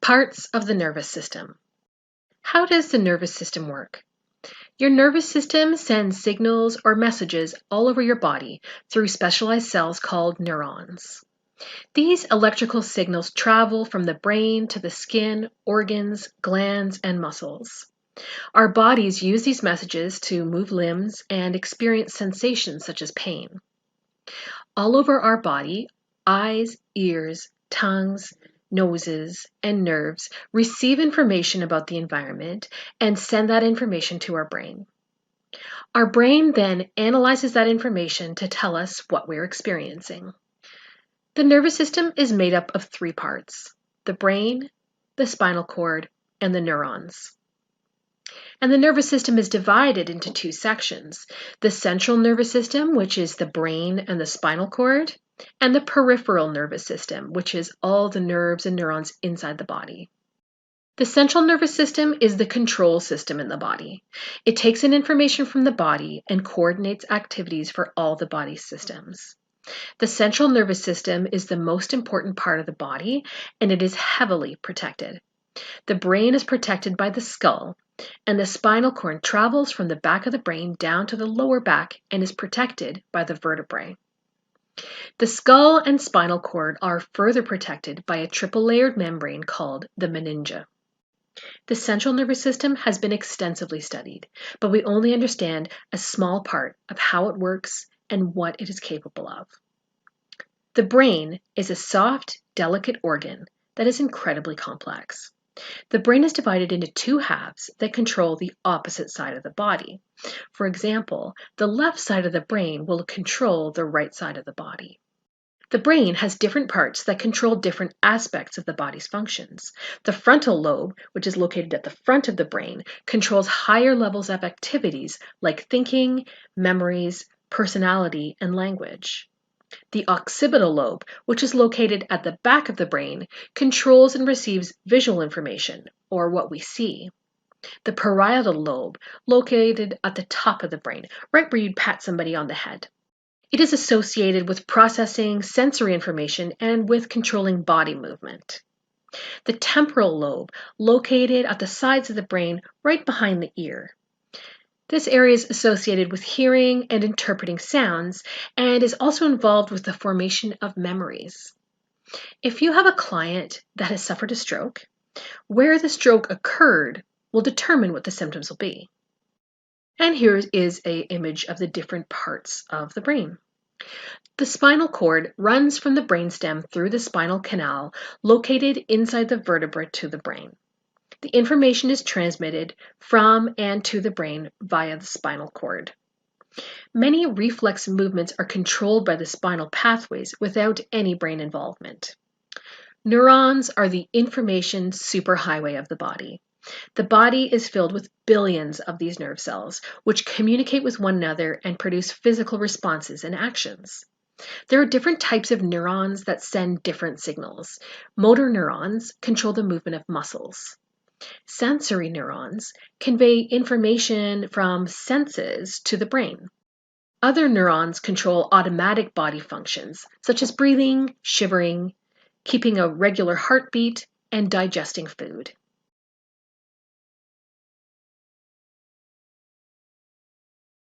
Parts of the nervous system. How does the nervous system work? Your nervous system sends signals or messages all over your body through specialized cells called neurons. These electrical signals travel from the brain to the skin, organs, glands, and muscles. Our bodies use these messages to move limbs and experience sensations such as pain. All over our body, eyes, ears, tongues, noses, and nerves receive information about the environment and send that information to our brain. Our brain then analyzes that information to tell us what we're experiencing. The nervous system is made up of three parts: the brain, the spinal cord, and the neurons. And the nervous system is divided into two sections: the central nervous system, which is the brain and the spinal cord, and the peripheral nervous system, which is all the nerves and neurons inside the body. The central nervous system is the control system in the body. It takes in information from the body and coordinates activities for all the body's systems. The central nervous system is the most important part of the body, and it is heavily protected. The brain is protected by the skull, and the spinal cord travels from the back of the brain down to the lower back and is protected by the vertebrae. The skull and spinal cord are further protected by a triple-layered membrane called the meninge. The central nervous system has been extensively studied, but we only understand a small part of how it works and what it is capable of. The brain is a soft, delicate organ that is incredibly complex. The brain is divided into two halves that control the opposite side of the body. For example, the left side of the brain will control the right side of the body. The brain has different parts that control different aspects of the body's functions. The frontal lobe, which is located at the front of the brain, controls higher levels of activities like thinking, memories, personality, and language. The occipital lobe, which is located at the back of the brain, controls and receives visual information, or what we see. The parietal lobe, located at the top of the brain, right where you'd pat somebody on the head. It is associated with processing sensory information and with controlling body movement. The temporal lobe, located at the sides of the brain, right behind the ear. This area is associated with hearing and interpreting sounds and is also involved with the formation of memories. If you have a client that has suffered a stroke, where the stroke occurred will determine what the symptoms will be. And here is an image of the different parts of the brain. The spinal cord runs from the brainstem through the spinal canal located inside the vertebra to the brain. The information is transmitted from and to the brain via the spinal cord. Many reflex movements are controlled by the spinal pathways without any brain involvement. Neurons are the information superhighway of the body. The body is filled with billions of these nerve cells, which communicate with one another and produce physical responses and actions. There are different types of neurons that send different signals. Motor neurons control the movement of muscles. Sensory neurons convey information from senses to the brain. Other neurons control automatic body functions, such as breathing, shivering, keeping a regular heartbeat, and digesting food.